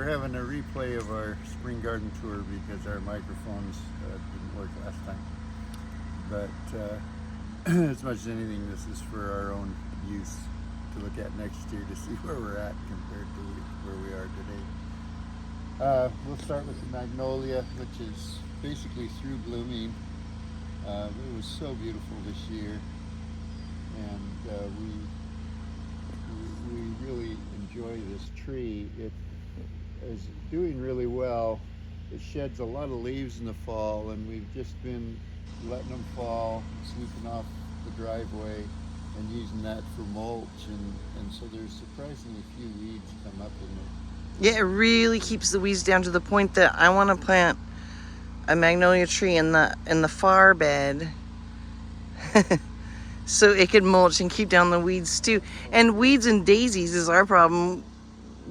having a replay of our spring garden tour because our microphones didn't work last time. But as much as anything, this is for our own use to look at next year to see where we're at compared to where we are today. We'll start with the magnolia, which is basically through blooming. It was so beautiful this year, and we really enjoy this tree. It is doing really well. It sheds a lot of leaves in the fall, and we've just been letting them fall, sweeping off the driveway and using that for mulch, and so there's surprisingly few weeds come up in it. Yeah, it really keeps the weeds down to the point that I want to plant a magnolia tree in the far bed so it could mulch and keep down the weeds too. And weeds and daisies is our problem.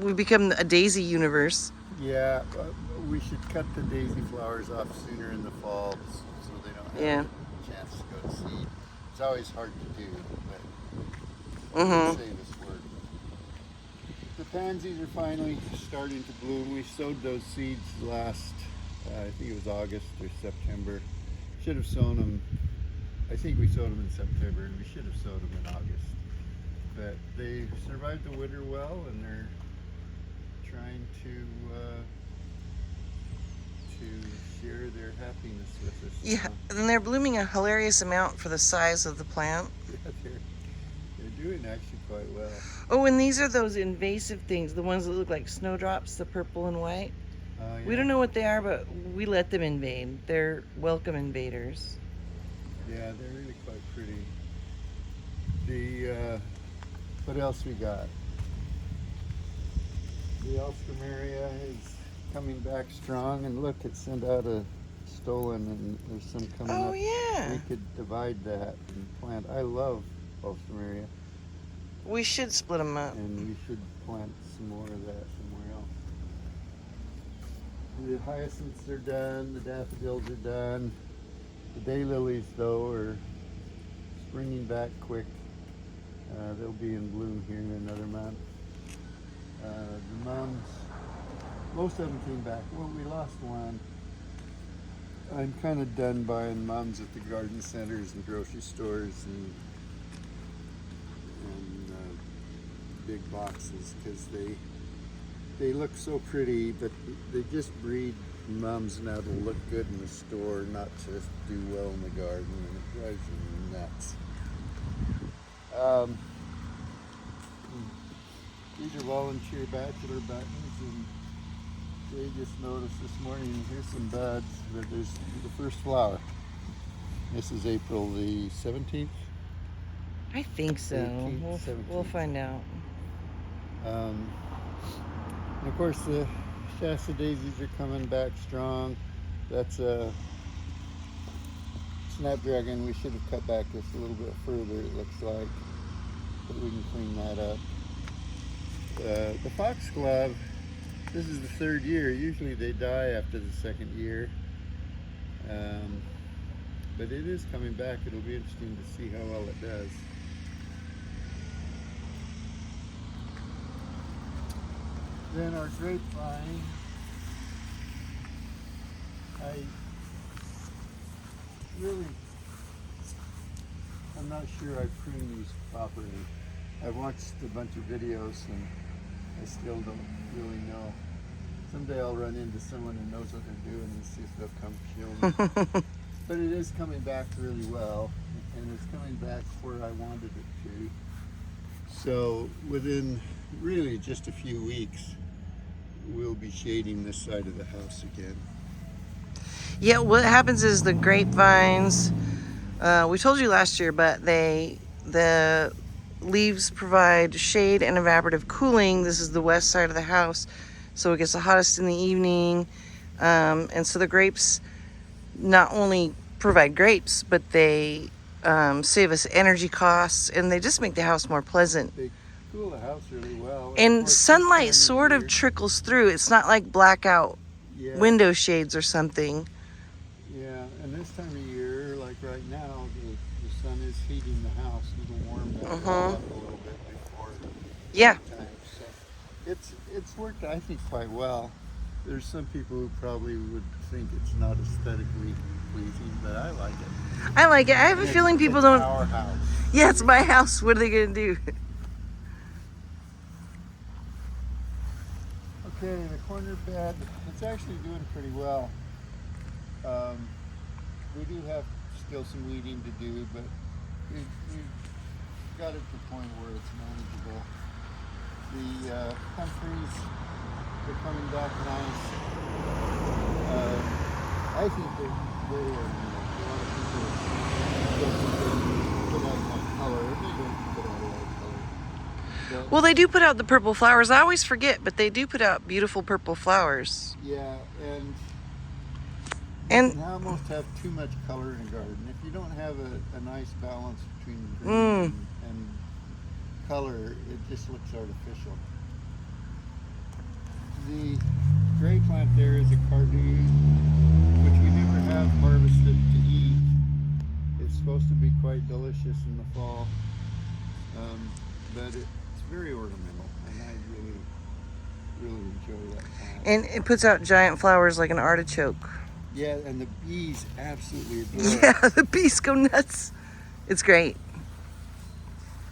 We become a daisy universe. Yeah, we should cut the daisy flowers off sooner in the fall so they don't have a chance to go to seed. It's always hard to do, but it'll save us work. The pansies are finally starting to bloom. We sowed those seeds last, I think it was August or September. Should have sown them, I think we sowed them in September, and we should have sowed them in August. But they survived the winter well, and they're trying to share their happiness with us. Yeah, and they're blooming a hilarious amount for the size of the plant. Yeah, they're doing actually quite well. Oh, and these are those invasive things, the ones that look like snowdrops, the purple and white. Yeah. We don't know what they are, but we let them invade. They're welcome invaders. Yeah, they're really quite pretty. What else we got? The Alstroemeria is coming back strong, and look, it sent out a stolon, and there's some coming up. Oh yeah. We could divide that and plant. I love Alstroemeria. We should split them up. And we should plant some more of that somewhere else. The hyacinths are done, the daffodils are done. The daylilies, though, are springing back quick. They'll be in bloom here in another month. The mums, most of them came back. Well, we lost one. I'm kind of done buying mums at the garden centers and grocery stores and big boxes because they look so pretty, but they just breed mums now to look good in the store, not to do well in the garden, and it drives you nuts. These are volunteer bachelor buttons, and Jay just noticed this morning, here's some buds, but there's the first flower. This is April the 17th? I think so. 18th, We'll find out. And of course the Shasta daisies are coming back strong. That's a snapdragon. We should have cut back just a little bit further, it looks like, but we can clean that up. The foxglove, this is the third year. Usually they die after the second year, but it is coming back. It'll be interesting to see how well it does. Then our grapevine, I'm not sure I've pruned these properly. I've watched a bunch of videos and I still don't really know. Someday I'll run into someone who knows what they're doing and see if they'll come kill me. But it is coming back really well, and it's coming back where I wanted it to. So within really just a few weeks, we'll be shading this side of the house again. Yeah, what happens is the grapevines, we told you last year, but the leaves provide shade and evaporative cooling. This is the west side of the house, so it gets the hottest in the evening. And so the grapes not only provide grapes, but they save us energy costs, and they just make the house more pleasant. They cool the house really well. And sunlight sort of trickles through. It's not like blackout window shades or something. Yeah, and this time of year, like right now, the sun is heating the house. It'll warm that wall up a little bit before Yeah. time. So it's worked, I think, quite well. There's some people who probably would think it's not aesthetically pleasing, but I like it. I like it. I have a And feeling people it's don't. our house. Yeah, it's my house. What are they gonna do? Okay, the corner bed, it's actually doing pretty well. We do have still some weeding to do, but we've got it to the point where it's manageable. The countries are coming back nice. I think they're very ornamental. A lot of people don't think they put out much color. They don't put out a lot of color. But Well, they do put out the purple flowers. I always forget, but they do put out beautiful purple flowers. yeah, and And you can almost have too much color in a garden. If you don't have a nice balance between green and color, it just looks artificial. The gray plant there is a cardoon, which we never have harvested to eat. It's supposed to be quite delicious in the fall, but it's very ornamental, and I really enjoy that plant. and it puts out giant flowers like an artichoke. Yeah, and the bees absolutely adore it. Yeah, the bees go nuts. It's great.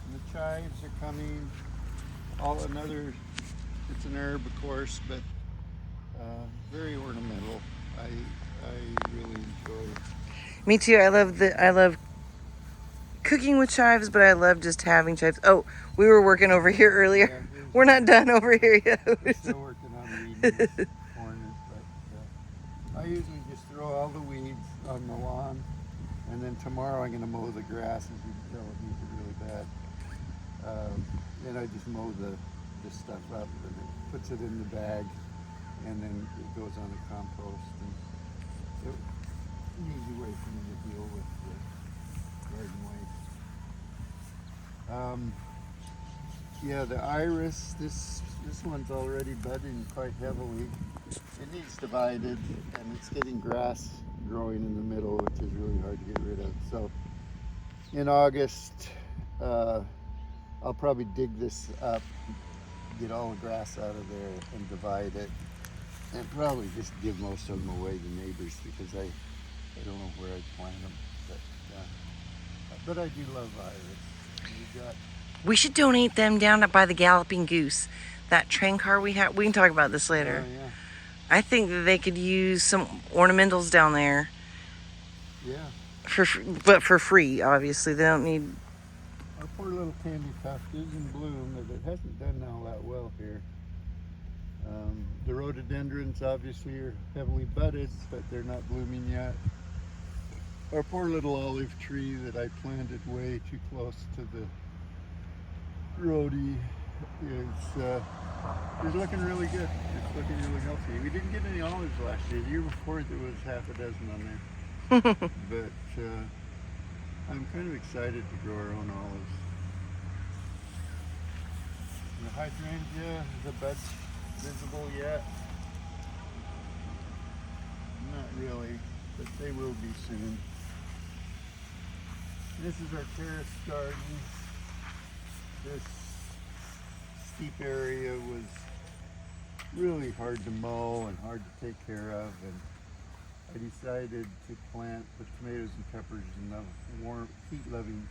And the chives are coming. It's an herb, of course, but very ornamental. I really enjoy it. Me too. I love cooking with chives, but I love just having chives. Oh, we were working over here earlier. Yeah, We're not done over here yet. we're still working on weeding this corner, but I usually just throw all the weeds on the lawn, and then tomorrow I'm going to mow the grass. As you can tell, it needs it really bad. Then I just mow this stuff up, and it puts it in the bag, and then it goes on the compost. And it's an easy way for me to deal with the garden waste. Yeah, the iris, this one's already budding quite heavily. It needs divided, and it's getting grass growing in the middle, which is really hard to get rid of. So in August, I'll probably dig this up, get all the grass out of there, and divide it, and probably just give most of them away to neighbors, because I don't know where I'd plant them. But I do love iris. We should donate them down by the Galloping Goose. That train car we have. We can talk about this later. Oh, yeah. I think that they could use some ornamentals down there. Yeah. But for free, obviously. They don't need. Our poor little candy tuft is in bloom, but it hasn't done all that well here. The rhododendrons obviously are heavily budded, but they're not blooming yet. Our poor little olive tree that I planted way too close to the rhodie is looking really good. It's looking really healthy. We didn't get any olives last year. The year before there was half a dozen on there. But I'm kind of excited to grow our own olives. The hydrangea, the buds visible yet? Not really, but they will be soon. This is our terrace garden. This steep area was really hard to mow and hard to take care of, and I decided to plant the tomatoes and peppers and the warm, heat-loving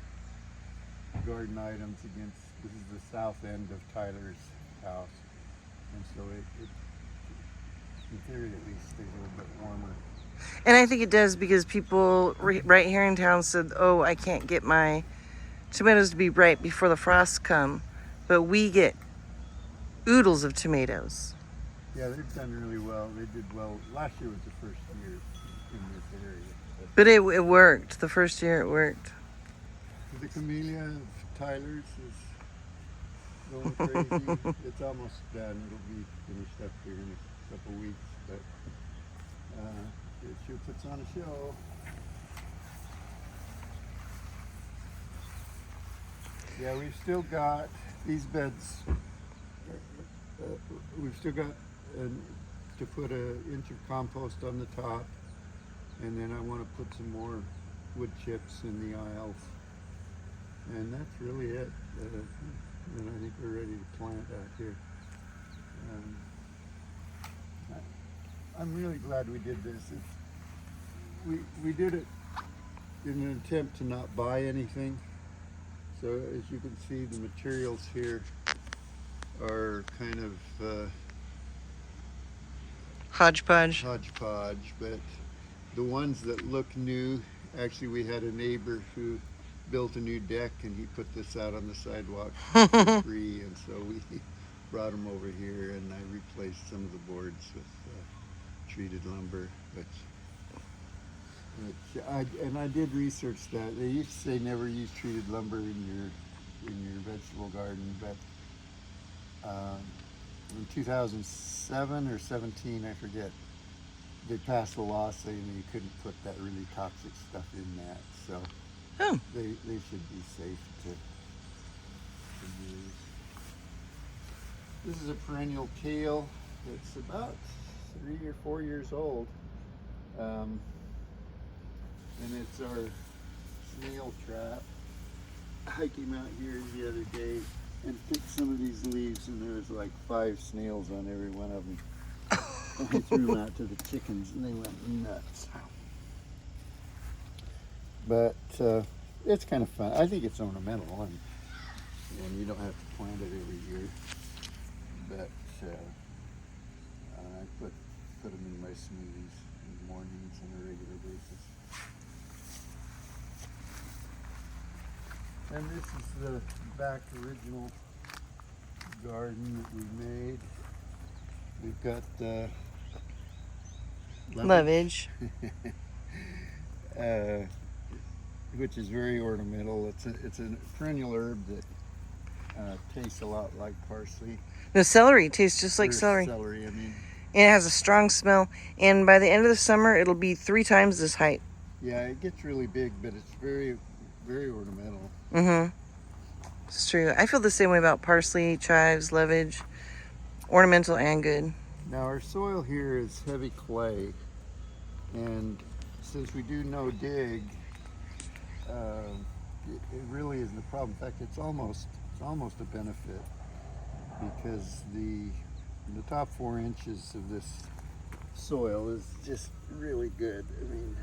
garden items against, this is the south end of Tyler's house, and so it in theory at least stays a little bit warmer. And I think it does, because people right here in town said, oh, I can't get my tomatoes to be ripe before the frosts come. But we get oodles of tomatoes. Yeah, they've done really well. They did well. Last year was the first year in this area. But it worked. The first year it worked. The camellia of Tyler's is going crazy. It's almost done. It'll be finished up here in a couple weeks, but it sure puts on a show. Yeah, we've still got these beds. We've still got to put an inch of compost on the top, and then I want to put some more wood chips in the aisles, and that's really it. And I think we're ready to plant out here. I'm really glad we did this. We did it in an attempt to not buy anything. So as you can see, the materials here are kind of Hodgepodge. But the ones that look new, actually we had a neighbor who built a new deck and he put this out on the sidewalk for free, and so we brought them over here and I replaced some of the boards with treated lumber, which I did research that. They used to say never use treated lumber in your vegetable garden, but in 2007 or 17, I forget, they passed a law saying you couldn't put that really toxic stuff in that, so they should be safe to use. This is a perennial kale. It's about 3 or 4 years old, and it's our snail trap. I came out here the other day and picked some of these leaves, and there was like 5 snails on every one of them. And I threw them out to the chickens, and they went nuts. But it's kind of fun. I think it's ornamental, and you don't have to plant it every year. But I put them in my smoothies in the mornings on a regular basis. And this is the back original garden that we made. We've got Lovage. Which is very ornamental. It's a perennial herb that tastes a lot like parsley. The celery tastes just like Or celery. Celery, I mean. And it has a strong smell. And by the end of the summer, it'll be 3 times this height. Yeah, it gets really big, but it's very, very ornamental. Mm-hmm. It's true. I feel the same way about parsley, chives, lovage. Ornamental and good. Now our soil here is heavy clay, and since we do no dig, it really isn't a problem. In fact, it's almost a benefit, because the top 4 inches of this soil is just really good. I mean,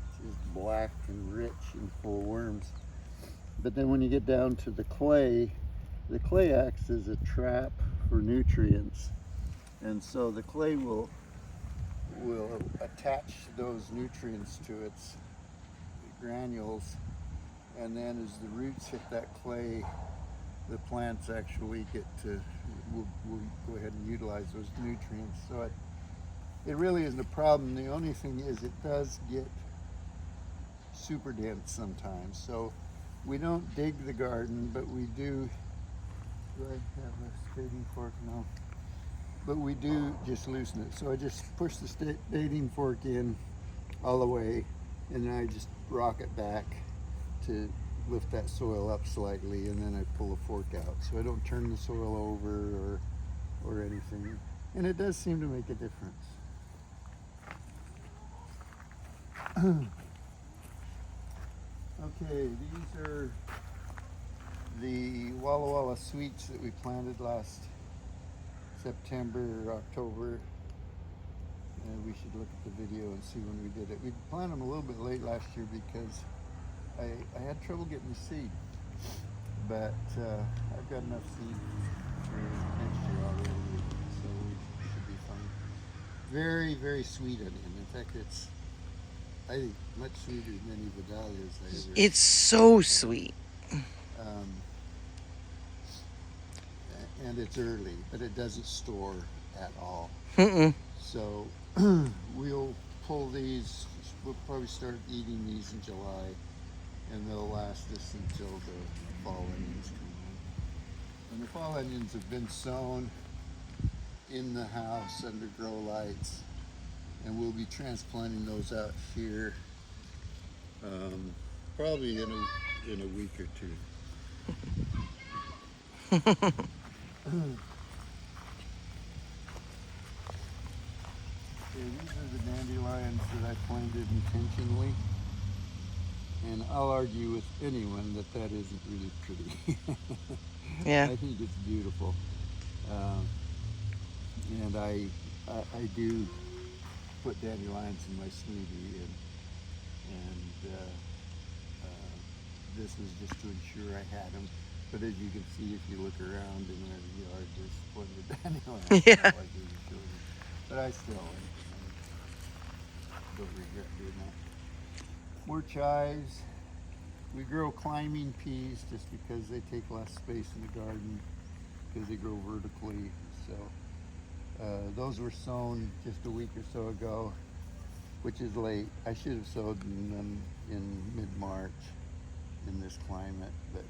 it's just black and rich and full of worms. But then when you get down to the clay acts as a trap for nutrients, and so the clay will attach those nutrients to its granules, and then as the roots hit that clay, the plants actually will go ahead and utilize those nutrients. So it really isn't a problem. The only thing is it does get super dense sometimes. So we don't dig the garden, but we do. Do I have a spading fork? No. But we do just loosen it. So I just push the spading fork in all the way, and then I just rock it back to lift that soil up slightly, and then I pull the fork out. So I don't turn the soil over or anything. And it does seem to make a difference. Okay, these are the Walla Walla sweets that we planted last September or October. And we should look at the video and see when we did it. We planted them a little bit late last year because I had trouble getting the seed. But I've got enough seed for next year already, so we should be fine. Very, very sweet on it. In fact, it's, I think, much sweeter than any Vidalias I ever. It's so sweet. And it's early, but it doesn't store at all. Mm-mm. So we'll pull these. We'll probably start eating these in July, and they'll last us until the fall onions come on. And the fall onions have been sown in the house under grow lights, and we'll be transplanting those out here probably in a week or 2. Okay, these are the dandelions that I planted intentionally, and I'll argue with anyone that isn't really pretty. Yeah. I think it's beautiful. And I do put dandelions in my smoothie, and this was just to ensure I had them. But as you can see, if you look around in our yard, there's plenty of dandelions. Yeah. Like we were showing. But I still don't regret doing that. More chives. We grow climbing peas just because they take less space in the garden because they grow vertically. So those were sown just a week or so ago, which is late. I should have sowed them in mid-March in this climate, but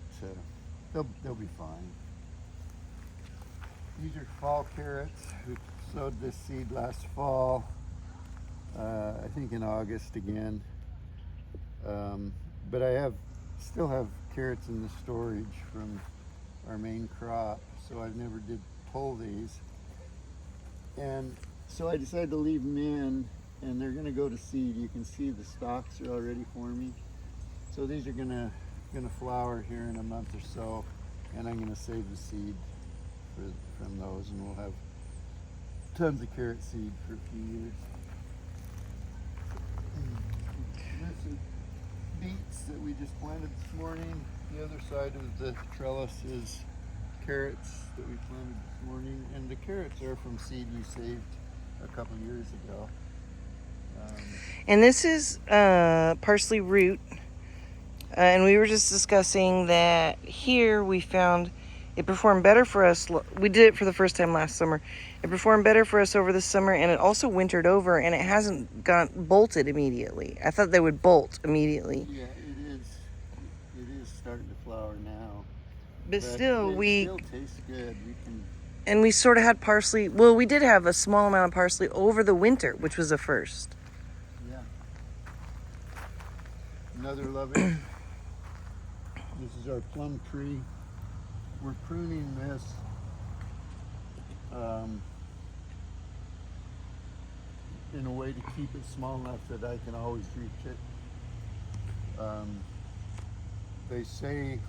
they'll be fine. These are fall carrots. We sowed this seed last fall, I think in August again. But I still have carrots in the storage from our main crop, so I never did pull these. And so I decided to leave them in, and they're gonna go to seed. You can see the stalks are already forming. So these are gonna flower here in a month or so, and I'm gonna save the seed from those, and we'll have tons of carrot seed for a few years. This is beets that we just planted this morning. The other side of the trellis is carrots that we planted this morning, and the carrots are from seed we saved a couple years ago. And this is parsley root. And we were just discussing that here we found it performed better for us. We did it for the first time last summer. It performed better for us over the summer, and it also wintered over, and it hasn't bolted immediately. I thought they would bolt immediately. Yeah, it is starting to flower now. But still, it still tastes good. And we sort of had parsley. Well, we did have a small amount of parsley over the winter, which was a first. Yeah. Another loving. This is our plum tree. We're pruning this in a way to keep it small enough that I can always reach it. They say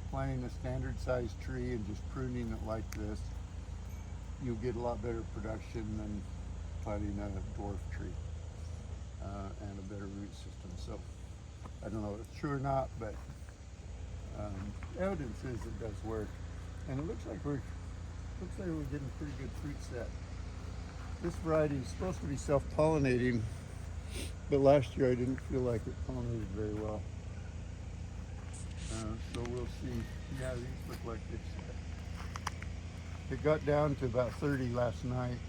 planting a standard sized tree and just pruning it like this, you'll get a lot better production than planting a dwarf tree and a better root system. So I don't know if it's true or not, but evidence is it does work, and it looks like we're getting pretty good fruit set. This variety is supposed to be self-pollinating, but last year I didn't feel like it pollinated very well. So we'll see. Yeah, these look like it's set. It got down to about 30 last night,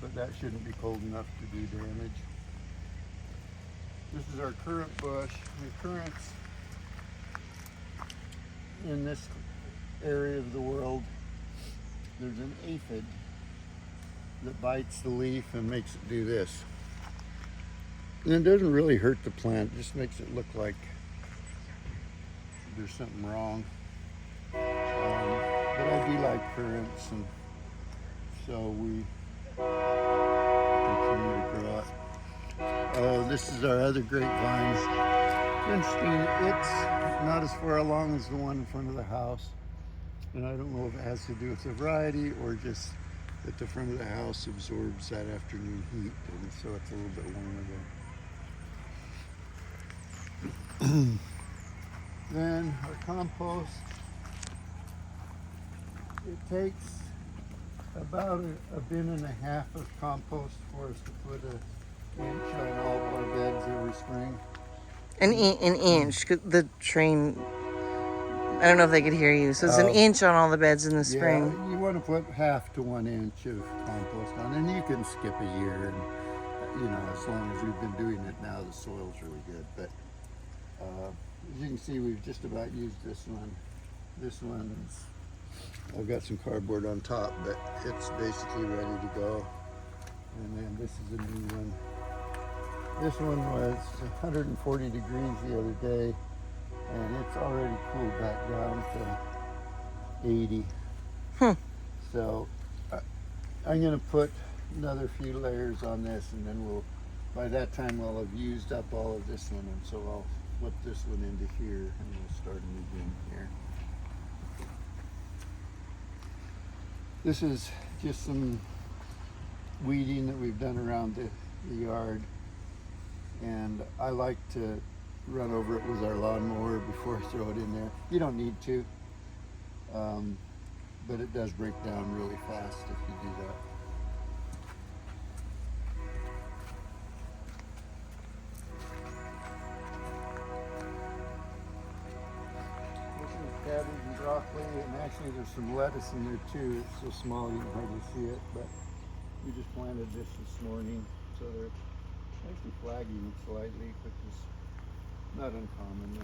but that shouldn't be cold enough to do damage. This is our currant bush. The currants in this area of the world, there's an aphid that bites the leaf and makes it do this. And it doesn't really hurt the plant, it just makes it look like there's something wrong. But I do like currants, and so we continue to grow it. This is our other grapevines. Interesting, it's not as far along as the one in front of the house, and I don't know if it has to do with the variety or just that the front of the house absorbs that afternoon heat, and so it's a little bit warmer there. Then our compost, it takes about a bin and a half of compost for us to put an inch on all of our beds every spring. An inch. The train, I don't know if they could hear you. So it's an inch on all the beds in the spring. Yeah, you want to put half to 1 inch of compost on, and you can skip a year, and as long as we've been doing it now, the soil's really good. But as you can see, we've just about used this one. This one's, I've got some cardboard on top, but it's basically ready to go. And then this is a new one. This one was 140 degrees the other day, and it's already cooled back down to 80. So I'm going to put another few layers on this, and then by that time I'll have used up all of this one, and so I'll flip this one into here, and we'll start a new bin here. This is just some weeding that we've done around the yard. And I like to run over it with our lawnmower before I throw it in there. You don't need to, but it does break down really fast if you do that. This is cabbage and broccoli, and actually there's some lettuce in there too. It's so small you can hardly see it, but we just planted this morning, so they're actually flagging slightly, which is not uncommon.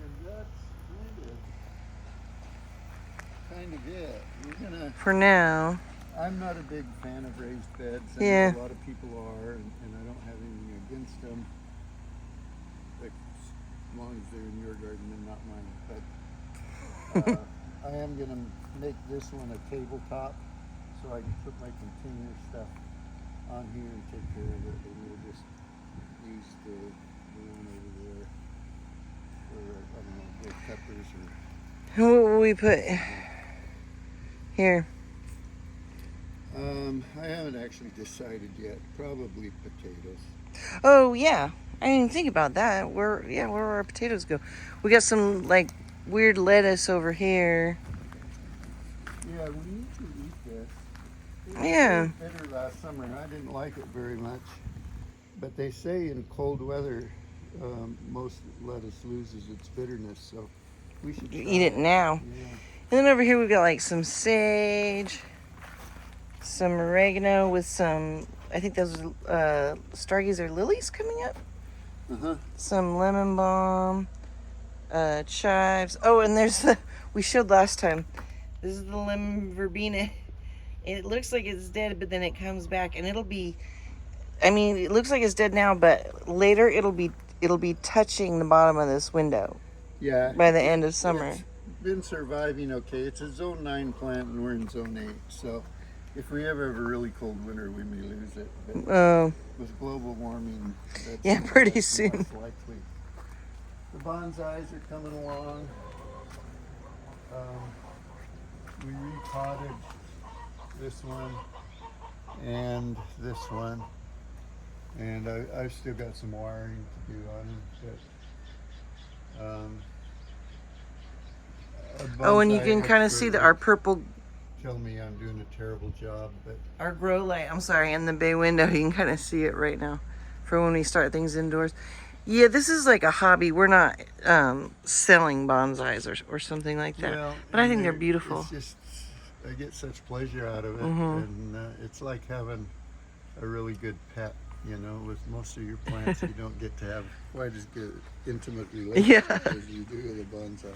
And that's kind of it. We're gonna. For now. I'm not a big fan of raised beds. I Yeah. know a lot of people are, and I don't have anything against them, like, as long as they're in your garden and not mine. But I am gonna make this one a tabletop, so I can put my container stuff on here and take care of it, and we'll just use the one over there for, I don't know, red peppers or. What will we put here? I haven't actually decided yet. Probably potatoes. Oh yeah, I didn't even think about that. Where will our potatoes go? We got some like weird lettuce over here. Yeah, we need to eat this. It was Yeah. very bitter last summer, and I didn't like it very much. But they say in cold weather, most lettuce loses its bitterness, so we should try Eat it now. Yeah. And then over here we got like some sage, some oregano with some, I think those stargazer lilies coming up. Uh-huh. Some lemon balm, chives. Oh, and there's the, we showed last time. This is the lemon verbena. It looks like it's dead, but then it comes back, and it'll be, I mean, it looks like it's dead now, but later it'll be touching the bottom of this window Yeah. by the end of summer. It's been surviving okay. It's a zone 9 plant, and we're in zone 8, so if we ever have a really cold winter, we may lose it. But Oh, with global warming, that's, yeah, pretty that's soon. less likely. The bonsais are coming along. We repotted this one and this one, and I've still got some wiring to do on them. But Oh, and you can kind of see that our purple, tell me I'm doing a terrible job, but our grow light, I'm sorry, in the bay window, you can kind of see it right now for when we start things indoors. Yeah, this is like a hobby. We're not selling bonsais or something like that. well, But I and think they're beautiful. It's just I get such pleasure out of it, Mhm. and it's like having a really good pet. You know, with most of your plants, you don't get to have quite as good intimate relationship Yeah. as you do with a bonsai.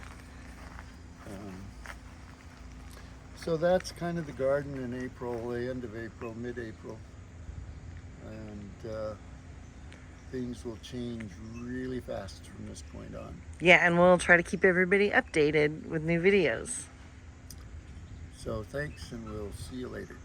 So that's kind of the garden in April, the end of April, mid-April, and things will change really fast from this point on. Yeah, and we'll try to keep everybody updated with new videos. So thanks, and we'll see you later.